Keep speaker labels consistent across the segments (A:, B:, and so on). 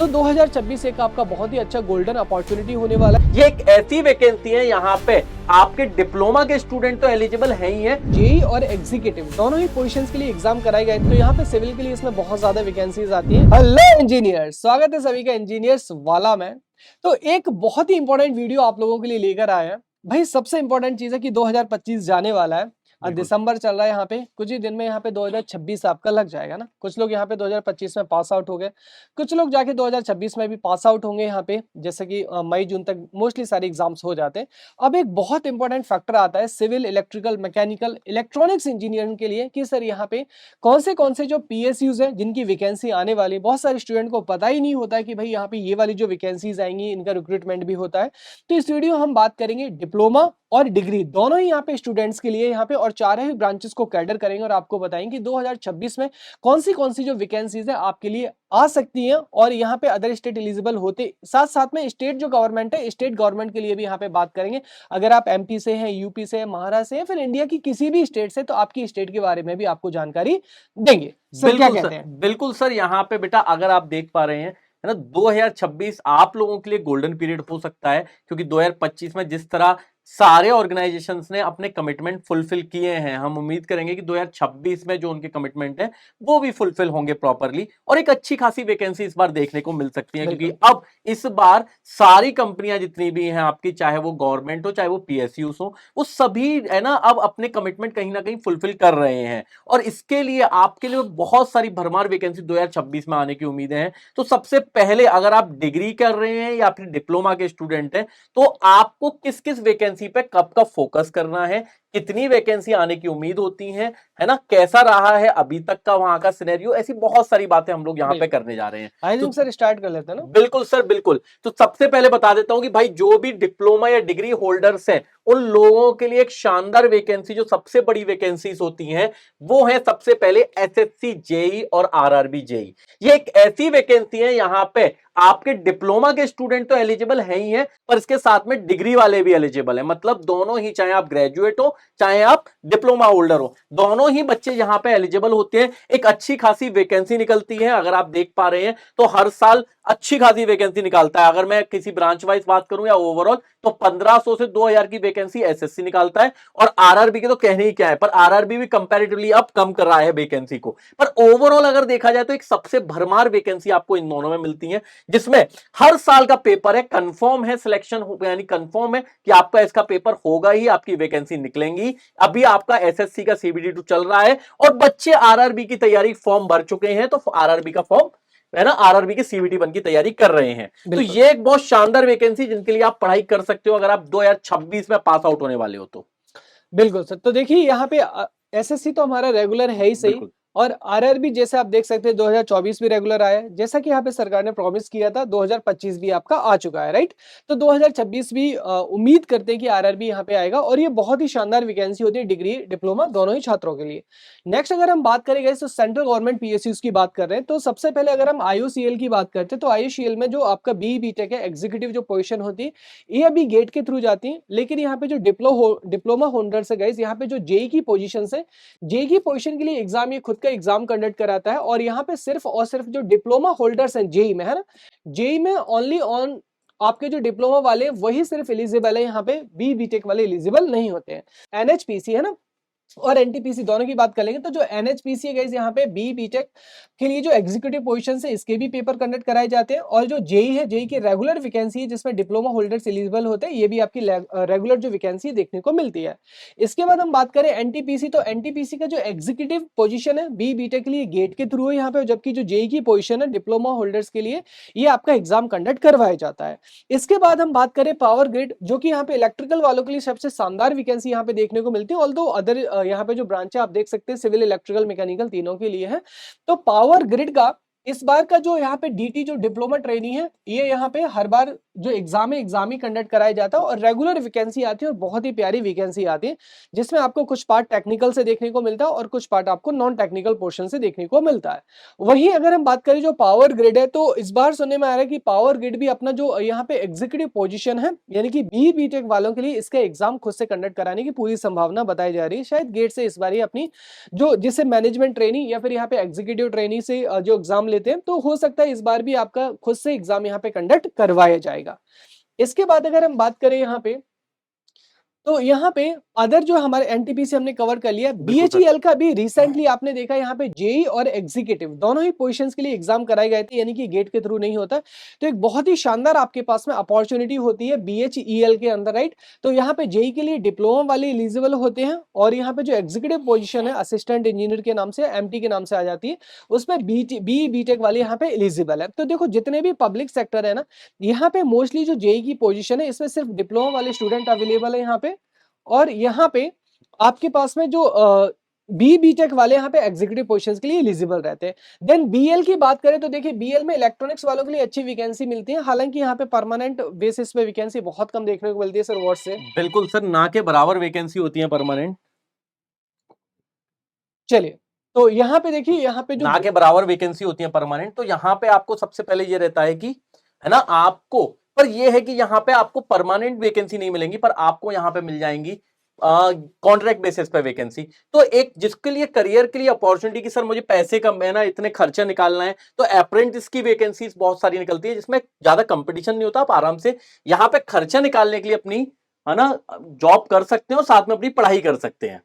A: तो 2026 एक आपका बहुत ही अच्छा गोल्डन अपॉर्चुनिटी होने वाला है।
B: ये एक ऐसी वैकेंसी है यहाँ पे आपके डिप्लोमा के स्टूडेंट तो एलिजिबल है ही है,
A: जेई और एग्जीक्यूटिव दोनों ही पोजीशंस के लिए एग्जाम कराए गए। तो यहाँ पे सिविल के लिए इसमें बहुत ज्यादा वैकेंसीज आती है। हेलो इंजीनियर, स्वागत है सभी का इंजीनियर्स वाला में। तो एक बहुत ही इंपॉर्टेंट वीडियो आप लोगों के लिए लेकर आया है भाई। सबसे इंपॉर्टेंट चीज है कि 2025 जाने वाला है और दिसंबर चल रहा है। यहाँ पे कुछ ही दिन में यहाँ पे 2026 आपका लग जाएगा ना। कुछ लोग यहाँ पे 2025 में पास आउट हो गए, कुछ लोग जाके 2026 में भी पास आउट होंगे यहाँ पे, जैसे कि मई जून तक मोस्टली सारे एग्जाम्स हो जाते हैं। अब एक बहुत इंपॉर्टेंट फैक्टर आता है civil, electrical, mechanical, electronics engineering के लिए कि सर यहाँ पे कौन से जो पीएसयूज हैं जिनकी वैकेंसी आने वाली है। बहुत सारे स्टूडेंट को पता ही नहीं होता है कि भाई यहाँ पे ये वाली जो वैकेंसीज आएंगी इनका रिक्रूटमेंट भी होता है। तो इस वीडियो हम बात करेंगे डिप्लोमा और डिग्री दोनों ही यहाँ पे स्टूडेंट्स के लिए यहाँ पे, और चारों ही ब्रांचेस को कैडर करेंगे और आपको बताएंगे कि 2026 में कौन सी जो वैकेंसीज है आपके लिए आ सकती हैं। और यहाँ पे अदर स्टेट एलिजिबल होते साथ साथ में स्टेट जो गवर्नमेंट है, स्टेट गवर्नमेंट के लिए भी यहाँ पे बात करेंगे। अगर आप एमपी से हैं, यूपी से हैं, महाराष्ट्र से हैं, फिर इंडिया की किसी भी स्टेट से, तो आपकी स्टेट के बारे में भी आपको जानकारी देंगे। सर क्या कहते हैं?
B: बिल्कुल सर। यहाँ पे बेटा अगर आप देख पा रहे हैं है ना, 2026 आप लोगों के लिए गोल्डन पीरियड हो सकता है, क्योंकि 2025 में जिस तरह सारे ऑर्गेनाइजेशंस ने अपने कमिटमेंट फुलफिल किए हैं, हम उम्मीद करेंगे कि 2026 में जो उनके कमिटमेंट है वो भी फुलफिल होंगे प्रॉपरली, और एक अच्छी खासी वैकेंसी इस बार देखने को मिल सकती है। क्योंकि अब इस बार सारी कंपनियां जितनी भी हैं आपकी, चाहे वो गवर्नमेंट हो चाहे वो पीएसयूस हो, वो सभी है ना अब अपने कमिटमेंट कहीं ना कहीं फुलफिल कर रहे हैं, और इसके लिए आपके लिए बहुत सारी भरमार वैकेंसी 2026 में आने की उम्मीदें हैं। तो सबसे पहले अगर आप डिग्री कर रहे हैं या फिर डिप्लोमा के स्टूडेंट हैं, तो आपको किस किस वैकेंसी पे कब कब फोकस करना है, कितनी वैकेंसी आने की उम्मीद होती है ना, कैसा रहा है अभी तक का वहां का सिनेरियो, ऐसी बहुत सारी बातें हम लोग यहाँ पे करने जा रहे हैं।
A: आई थिंक सर स्टार्ट कर लेते हैं ना।
B: बिल्कुल सर, बिल्कुल। तो सबसे पहले बता देता हूं कि भाई जो भी डिप्लोमा या डिग्री होल्डर्स हैं उन लोगों के लिए एक शानदार वैकेंसी, जो सबसे बड़ी वैकेंसीज होती हैं, वो है सबसे पहले एसएससी जेई और आरआरबी जेई। ये एक ऐसी वैकेंसी है यहाँ पे आपके डिप्लोमा के स्टूडेंट तो एलिजिबल है ही है, पर इसके साथ में डिग्री वाले भी एलिजिबल है। मतलब दोनों ही, चाहे आप ग्रेजुएट हो चाहे आप डिप्लोमा होल्डर हो, दोनों ही बच्चे यहां पे एलिजिबल होते हैं। एक अच्छी खासी वैकेंसी निकलती है। अगर आप देख पा रहे हैं तो हर साल अच्छी खासी वैकेंसी निकालता है। अगर मैं किसी ब्रांच वाइज बात करूं या ओवरऑल, तो 1500 से 2000 की वैकेंसी एसएससी निकालता है, और आरआरबी के तो कहने ही क्या है। पर आरआरबी भी कंपैरेटिवली अब कम कर रहा है वैकेंसी को। पर ओवरऑल अगर देखा जाए तो एक सबसे भरमार वैकेंसी आपको इन दोनों में मिलती है, जिसमें हर साल का पेपर है, कंफर्म है सिलेक्शन, यानी कंफर्म है कि आपका इसका पेपर होगा ही, आपकी वैकेंसी निकलेंगी। अभी आपका एसएससी का सीबीडी2 चल रहा है और बच्चे आरआरबी की तैयारी फॉर्म भर चुके हैं, तो आरआरबी का फॉर्म है ना, आरआरबी के सीबीटी1 की तैयारी कर रहे हैं। तो ये एक बहुत शानदार वैकेंसी जिनके लिए आप पढ़ाई कर सकते हो अगर आप 2026 में पास आउट होने वाले हो तो।
A: बिल्कुल सर। तो देखिए यहाँ पे एसएससी तो हमारा रेगुलर है ही सही, और आरआरबी जैसे आप देख सकते हैं 2024 भी रेगुलर आया, जैसा कि यहाँ पे सरकार ने प्रॉमिस किया था 2025 भी आपका आ चुका है, राइट। तो 2026 भी उम्मीद करते हैं कि आरआरबी यहाँ पे आएगा, और ये बहुत ही शानदार वैकेंसी होती है डिग्री डिप्लोमा दोनों ही छात्रों के लिए। नेक्स्ट अगर हम बात करेंगे तो सेंट्रल गवर्नमेंट पीएसयूज की बात कर रहे हैं, तो सबसे पहले अगर हम आईओसीएल की बात करते हैं, तो आईओसीएल में जो आपका बीटेक है, एग्जीक्यूटिव जो पोजिशन होती है, ये अभी गेट के थ्रू जाती है। लेकिन यहाँ पे जो डिप्लोमा होल्डर्स है गाइस, यहाँ पे जो जेई की पोजीशन है, जेई की पोजीशन के लिए एग्जाम ये खुद का एग्जाम कंडक्ट कराता है, और यहाँ पे सिर्फ और सिर्फ जो डिप्लोमा होल्डर्स हैं जेई में, है ना, जेई में ओनली ऑन आपके जो डिप्लोमा वाले वही सिर्फ एलिजिबल है। यहाँ पे बीटेक वाले एलिजिबल नहीं होते हैं। एनएचपीसी है ना, और एनटीपीसी दोनों की बात कर लेंगे, तो जो एनएचपीसी है गाइस, यहाँ पे बीटेक के लिए जो एग्जीक्यूटिव पोजीशन है इसके भी पेपर कंडक्ट कराए जाते हैं, और जो जेई है, जेई की रेगुलर वैकेंसी है जिसमें डिप्लोमा होल्डर्स एलिजिबल होते हैं, ये भी आपकी रेगुलर जो वैकेंसी देखने को मिलती है। इसके बाद हम बात करें एनटीपीसी, तो एनटीपीसी का जो एग्जीक्यूटिव पोजीशन है बीटेक के लिए गेट के थ्रू है यहाँ पे, जबकि जो जेई की पोजीशन है डिप्लोमा होल्डर्स के लिए ये आपका एग्जाम कंडक्ट करवाया जाता है। इसके बाद हम बात करें पावर ग्रिड, जो कि यहाँ पे इलेक्ट्रिकल वालों के लिए सबसे शानदार वैकेंसी यहाँ पे देखने को मिलती है। ऑल्दो अदर यहाँ पे जो ब्रांच है आप देख सकते हैं सिविल, इलेक्ट्रिकल, मैकेनिकल तीनों के लिए है। तो पावर ग्रिड का इस बार का जो यहाँ पे डीटी जो डिप्लोमा ट्रेनिंग है, ये यहाँ पे हर बार जो एग्जाम ही कंडक्ट कराया जाता है, और रेगुलर वैकेंसी आती है, और बहुत ही प्यारी वैकेंसी आती है, जिसमें आपको कुछ पार्ट टेक्निकल से देखने को मिलता है और कुछ पार्ट आपको नॉन टेक्निकल पोर्शन से देखने को मिलता है। वहीं अगर हम बात करें जो पावर ग्रिड है, तो इस बार सुनने में आ रहा है कि पावर ग्रिड भी अपना जो यहाँ पे एग्जीक्यूटिव पोजीशन है, यानी कि बीटेक वालों के लिए इसका एग्जाम खुद से कंडक्ट कराने की पूरी संभावना बताई जा रही है। शायद गेट से इस बार ही अपनी जो जिसे मैनेजमेंट ट्रेनिंग या फिर यहाँ पे एग्जीक्यूटिव ट्रेनिंग से जो एग्जाम लेते हैं, तो हो सकता है इस बार भी आपका खुद से एग्जाम यहाँ पे कंडक्ट करवाया जाएगा। इसके बाद अगर हम बात करें यहाँ पे, तो यहाँ पे अदर जो हमारे एनटीपीसी हमने कवर कर लिया, बीएचईएल का भी रिसेंटली आपने देखा यहाँ पे जेई और एग्जीक्यूटिव दोनों ही पोजीशंस के लिए एग्जाम कराए गए थे, यानी कि गेट के थ्रू नहीं होता। तो एक बहुत ही शानदार आपके पास में अपॉर्चुनिटी होती है बीएचईएल के अंदर, राइट। तो यहाँ पे जेई के लिए डिप्लोमा वाले एलिजिबल होते हैं, और यहाँ पे जो एग्जीक्यूटिव पोजिशन है असिस्टेंट इंजीनियर के नाम से, एमटी के नाम से आ जाती है, उसमें बीटेक वाले यहाँ पे एलिजिबल है। तो देखो जितने भी पब्लिक सेक्टर है ना, यहाँ पे मोस्टली जो जेई की पोजीशन है इसमें सिर्फ डिप्लोमा वाले स्टूडेंट अवेलेबल है यहाँ पे, और यहाँ पे आपके पास में जो बीटेक वाले यहाँ पे एग्जीक्यूटिव पोजीशंस के लिए एलिजिबल रहते हैं। देन बीएल की बात करें तो देखिए बीएल में इलेक्ट्रॉनिक्स वालों के लिए अच्छी वैकेंसी मिलती है, हालांकि यहाँ पे परमानेंट बेसिस पे वैकेंसी बहुत कम देखने को मिलती है सर वर्ड से।
B: बिल्कुल सर, ना के बराबर वैकेंसी होती है परमानेंट।
A: चलिए, तो यहाँ पे देखिए, यहाँ पे जो
B: ना के बराबर वैकेंसी होती है परमानेंट, तो यहाँ पे आपको सबसे पहले ये रहता है कि, है ना, आपको, पर ये है कि यहाँ पे आपको परमानेंट वैकेंसी नहीं मिलेंगी, पर आपको यहाँ पे मिल जाएंगी कॉन्ट्रैक्ट बेसिस पे वैकेंसी। तो एक जिसके लिए करियर के लिए अपॉर्चुनिटी की सर मुझे पैसे कम है ना, इतने खर्चा निकालना है, तो अप्रेंटिस की वैकेंसीज बहुत सारी निकलती है जिसमें ज्यादा कंपटीशन नहीं होता, आप आराम से यहाँ पे खर्चा निकालने के लिए अपनी, है ना, जॉब कर सकते हैं और साथ में अपनी पढ़ाई कर सकते हैं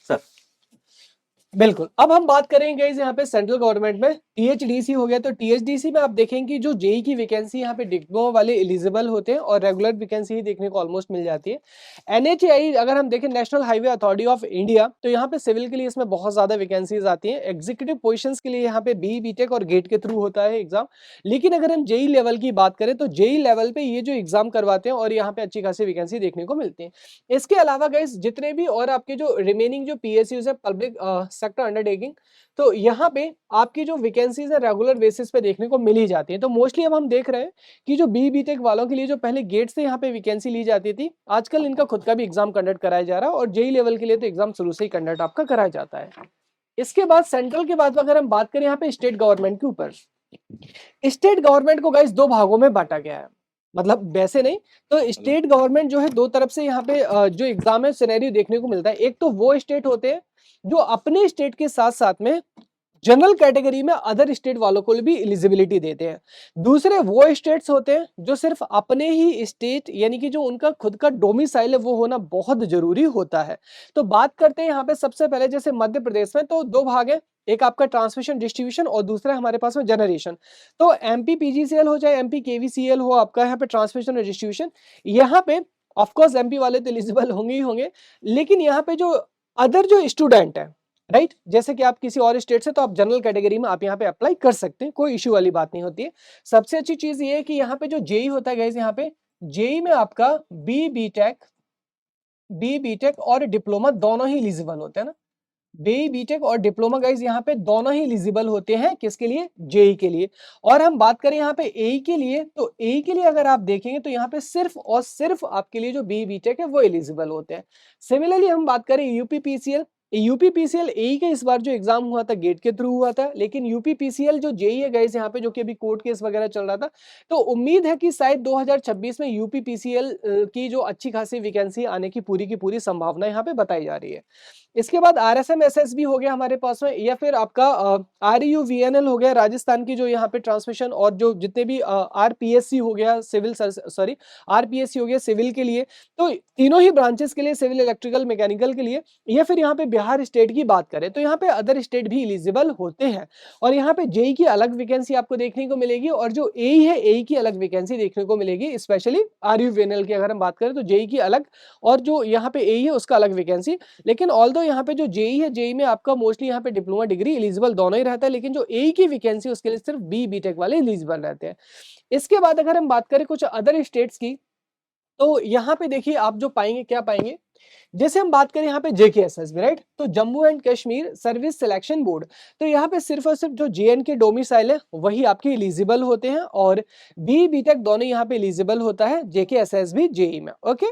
B: सर।
A: बिल्कुल। अब हम बात करेंगे यहाँ पे सेंट्रल गवर्नमेंट में टीएचडीसी हो गया, तो टीएचडीसी में आप देखेंगे कि जो जेई की वैकेंसी यहाँ पे डिप्लोमा वाले एलिजिबल होते हैं और रेगुलर वैकेंसी ही देखने को ऑलमोस्ट मिल जाती है। एनएचएआई अगर हम देखें, national highway authority of India, तो यहाँ पे सिविल के लिए इसमें बहुत ज्यादा वैकेंसीज आती है। एग्जीक्यूटिव पोजिशन के लिए यहाँ पे बीटेक और गेट के थ्रू होता है एग्जाम। लेकिन अगर हम जेई लेवल की बात करें तो जेई लेवल पे ये जो एग्जाम करवाते हैं और यहाँ पे अच्छी खासी वैकेंसी देखने को मिलती है। इसके अलावा गाइस जितने भी और आपके जो रिमेनिंग जो पीएसयूज है, पब्लिक सेक्टर अंडरटेकिंग, तो यहाँ पे आपकी जो वैकेंसीज है रेगुलर बेसिस पे देखने को मिल ही जाती है। तो मोस्टली अब हम देख रहे हैं कि जो बीटेक वालों के लिए जो पहले गेट से यहाँ पे वैकेंसी ली जाती थी, आजकल इनका खुद का भी एग्जाम कंडक्ट कराया जा रहा है, और जेई लेवल के लिए तो एग्जाम शुरू से ही कंडक्ट आपका कराया जाता है। इसके बाद सेंट्रल के बाद अगर हम बात करें यहाँ पे स्टेट गवर्नमेंट के ऊपर, स्टेट गवर्नमेंट को गाइस दो भागों में बांटा गया है, मतलब वैसे नहीं, तो स्टेट गवर्नमेंट जो है दो तरफ से यहाँ पे जो एग्जाम है सिनेरियो देखने को मिलता है। एक तो वो स्टेट होते हैं जो अपने स्टेट के साथ साथ में जनरल कैटेगरी में अदर स्टेट वालों को भी एलिजिबिलिटी देते हैं। दूसरे वो स्टेट्स होते हैं जो सिर्फ अपने ही स्टेट, यानी कि जो उनका खुद का डोमिसाइल है वो होना बहुत जरूरी होता है। तो बात करते हैं यहाँ पे सबसे पहले, जैसे मध्य प्रदेश में तो दो भाग है, एक आपका ट्रांसमिशन डिस्ट्रीब्यूशन और दूसरा हमारे पास में जनरेशन। तो एमपी पीजीसीएल हो चाहे एमपी केवीसीएल हो, आपका यहाँ पे ट्रांसमिशन और डिस्ट्रीब्यूशन, यहाँ पे ऑफकोर्स एमपी वाले तो एलिजिबल होंगे ही होंगे, लेकिन यहाँ पे जो अदर जो स्टूडेंट है, राइट, जैसे कि आप किसी और स्टेट से, तो आप जनरल कैटेगरी में आप यहाँ पे अप्लाई कर सकते हैं, कोई इश्यू वाली बात नहीं होती है। सबसे अच्छी चीज ये है कि यहाँ पे जो जेई होता है गाइस, यहाँ पे जेई में आपका बीटेक और डिप्लोमा दोनों ही एलिजिबल होते हैं ना, बीटेक और डिप्लोमा गाइस यहाँ पे दोनों ही एलिजिबल होते हैं, किसके लिए, जेई के लिए। और हम बात करें यहाँ पे एई के लिए, तो एई के लिए अगर आप देखेंगे तो यहाँ पे सिर्फ और सिर्फ आपके लिए जो बीटेक है वो एलिजिबल होते हैं। सिमिलरली हम बात करें यूपीपीसीएल एई का इस बार जो एग्जाम हुआ था गेट के थ्रू हुआ था, लेकिन यूपीपीसीएल जो जेई है गाइस यहाँ पे, जो कि अभी कोर्ट केस वगैरह चल रहा था, तो उम्मीद है कि शायद 2026 में यूपीपीसीएल की जो अच्छी खासी वैकेंसी आने की पूरी संभावना यहाँ पे बताई जा रही है। इसके बाद आरएसएम एसएसबी हो गया हमारे पास में, या फिर आपका आरयूवीएनएल हो गया राजस्थान की, जो यहाँ पे ट्रांसमिशन, और जो जितने भी आरपीएससी हो गया सिविल, सॉरी आरपीएससी हो गया सिविल के लिए, तो तीनों ही ब्रांचेस के लिए, सिविल, इलेक्ट्रिकल, मैकेनिकल के लिए। या फिर यहाँ पे बिहार स्टेट की बात करें तो यहाँ पे अदर स्टेट भी एलिजिबल होते हैं, और यहाँ पे जेई की अलग वैकेंसी आपको देखने को मिलेगी, और जो एई है एई की अलग वैकेंसी देखने को मिलेगी। स्पेशली आरयूवीएनएल की अगर हम बात करें तो जेई की अलग, और जो यहाँ पे एई है उसका अलग वैकेंसी। लेकिन ऑल्दो यहाँ पे जो जेई है, जेई में आपका मोस्टली यहाँ पे डिप्लोमा डिग्री एलिजिबल दोनों ही रहता है, लेकिन जो एई की वैकेंसी उसके लिए सिर्फ बीटेक वाले एलिजिबल रहते हैं। इसके बाद अगर हम बात करें कुछ अदर स्टेट्स की, तो यहाँ पे देखिए आप जो पाएंगे, क्या पाएंगे, जैसे हम बात करें यहाँ पे जेकेएसएसबी, राइट, तो Jammu and Kashmir service selection board, तो यहाँ पे सिर्फ और सिर्फ जो जेएनके डोमिसाइल है वही आपके एलिजिबल होते हैं, और बीटेक दोनों यहाँ पे एलिजिबल होता है जेकेएसएसबी जेई में। ओके,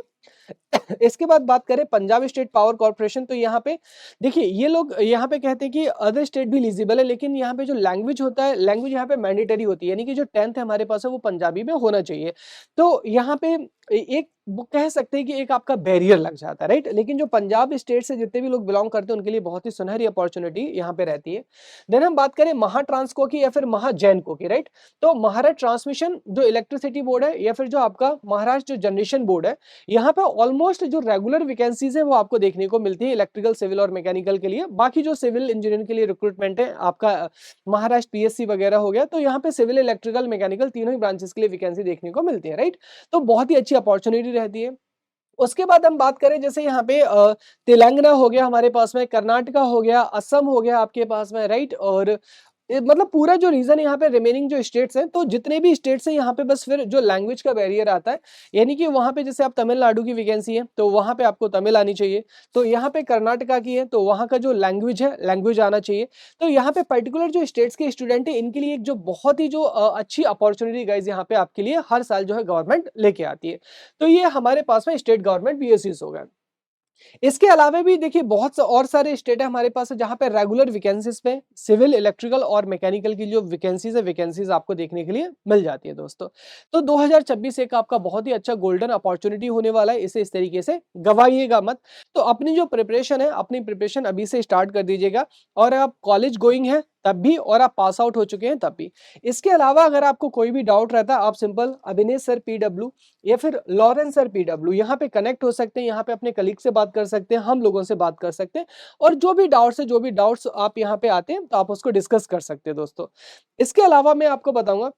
A: इसके बाद बात करें पंजाब स्टेट पावर कॉर्पोरेशन, तो यहाँ पे देखिए ये लोग यहाँ पे कहते हैं कि अदर स्टेट भी एलिजिबल है, लेकिन यहाँ पे जो लैंग्वेज होता है, लैंग्वेज यहाँ पे मैंडेटरी होती है, यानी कि जो 10th हमारे पास है वो पंजाबी में होना चाहिए। तो यहाँ पे एक वो कह सकते हैं कि एक आपका बैरियर लग जाता है, राइट। लेकिन जो पंजाब स्टेट से जितने भी लोग बिलोंग करते हैं उनके लिए बहुत ही सुनहरी अपॉर्चुनिटी यहाँ पे रहती है। देन हम बात करें महाट्रांसको की या फिर महाजैनको की, राइट। तो महाराष्ट्र ट्रांसमिशन जो इलेक्ट्रिसिटी बोर्ड है या फिर जो आपका महाराष्ट्र जो जनरेशन बोर्ड है, यहाँ पे ऑलमोस्ट जो रेगुलर वैकेंसीज है वो आपको देखने को मिलती है इलेक्ट्रिकल, सिविल और मैकेनिकल के लिए। बाकी जो सिविल इंजीनियरिंग के लिए रिक्रूटमेंट है आपका महाराष्ट्र पीएससी वगैरह हो गया, तो यहाँ पे सिविल, इलेक्ट्रिकल, मैकेनिकल तीनों ही ब्रांचेस के लिए वैकेंसी देखने को मिलती है, राइट। तो बहुत ही अच्छी अपॉर्चुनिटी रहती है। उसके बाद हम बात करें जैसे यहाँ पे तेलंगाना हो गया हमारे पास में, कर्नाटका हो गया, असम हो गया आपके पास में, राइट। और मतलब पूरा जो रीजन यहाँ पे रिमेनिंग जो स्टेट्स हैं, तो जितने भी स्टेट्स हैं यहाँ पे बस फिर जो लैंग्वेज का बैरियर आता है, यानी कि वहाँ पे जैसे आप तमिलनाडु की वैकेंसी है तो वहाँ पे आपको तमिल आनी चाहिए, तो यहाँ पे कर्नाटका की है तो वहाँ का जो लैंग्वेज है लैंग्वेज आना चाहिए। तो यहाँ पे पर्टिकुलर जो स्टेट्स के स्टूडेंट है इनके लिए एक जो बहुत ही जो अच्छी अपॉर्चुनिटी गाइज यहाँ पे आपके लिए हर साल जो है गवर्नमेंट लेके आती है। तो ये हमारे पास में स्टेट गवर्नमेंट बीएससीज हो गए। इसके अलावा भी देखिए बहुत और सारे स्टेट है हमारे पास जहां पे रेगुलर वैकेंसीज पे सिविल, इलेक्ट्रिकल और मैकेनिकल की जो वैकेंसीज है, वैकेंसीज आपको देखने के लिए मिल जाती है दोस्तों। तो 2026 एक आपका बहुत ही अच्छा गोल्डन अपॉर्चुनिटी होने वाला है, इसे इस तरीके से गवाइएगा मत। तो अपनी जो प्रिपरेशन है, अपनी प्रिपरेशन अभी से स्टार्ट कर दीजिएगा, और आप कॉलेज गोइंग है तब भी और आप पास आउट हो चुके हैं तब भी। इसके अलावा अगर आपको कोई भी डाउट रहता है, आप सिंपल अभिनेश सर पीडब्ल्यू या फिर लॉरेंस सर पीडब्ल्यू यहाँ पे कनेक्ट हो सकते हैं, यहाँ पे अपने कलीग से बात कर सकते हैं, हम लोगों से बात कर सकते हैं, और जो भी डाउट्स है, जो भी डाउट्स आप यहाँ पे आते हैं तो आप उसको डिस्कस कर सकते हैं दोस्तों। इसके अलावा मैं आपको बताऊंगा,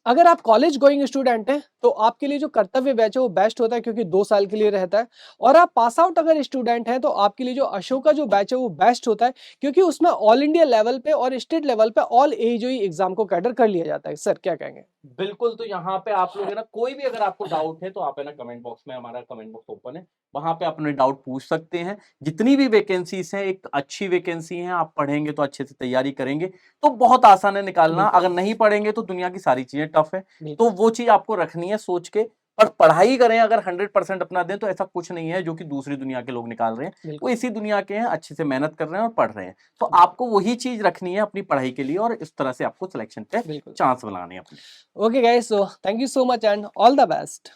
A: अगर आप कॉलेज गोइंग स्टूडेंट हैं तो आपके लिए जो कर्तव्य बैच है वो बेस्ट होता है, क्योंकि 2 साल के लिए रहता है। और आप पास आउट अगर स्टूडेंट हैं तो आपके लिए जो अशोका जो बैच है वो बेस्ट होता है, क्योंकि उसमें ऑल इंडिया लेवल पे और स्टेट लेवल पे ऑल एजीई एग्जाम को कैटर कर लिया जाता है। सर क्या कहेंगे?
B: बिल्कुल, तो यहाँ पे आप लोग है ना, कोई भी अगर आपको डाउट है तो आप है ना कमेंट बॉक्स में, हमारा कमेंट बॉक्स ओपन है, वहां पे अपने डाउट पूछ सकते हैं। जितनी भी वैकेंसीज हैं, एक अच्छी वैकेंसी है, आप पढ़ेंगे तो अच्छे से तैयारी करेंगे तो बहुत आसान है निकालना। अगर नहीं पढ़ेंगे तो दुनिया की सारी चीजें टफ है, तो वो चीज आपको रखनी है सोच के। पर पढ़ाई करें, अगर 100% अपना दें तो ऐसा कुछ नहीं है जो कि दूसरी दुनिया के लोग निकाल रहे हैं, वो इसी दुनिया के हैं, अच्छे से मेहनत कर रहे हैं और पढ़ रहे हैं। तो आपको वही चीज रखनी है अपनी पढ़ाई के लिए, और इस तरह से आपको सिलेक्शन पे चांस बनाने हैं अपने।
A: Okay guys, so thank you so much and all the best.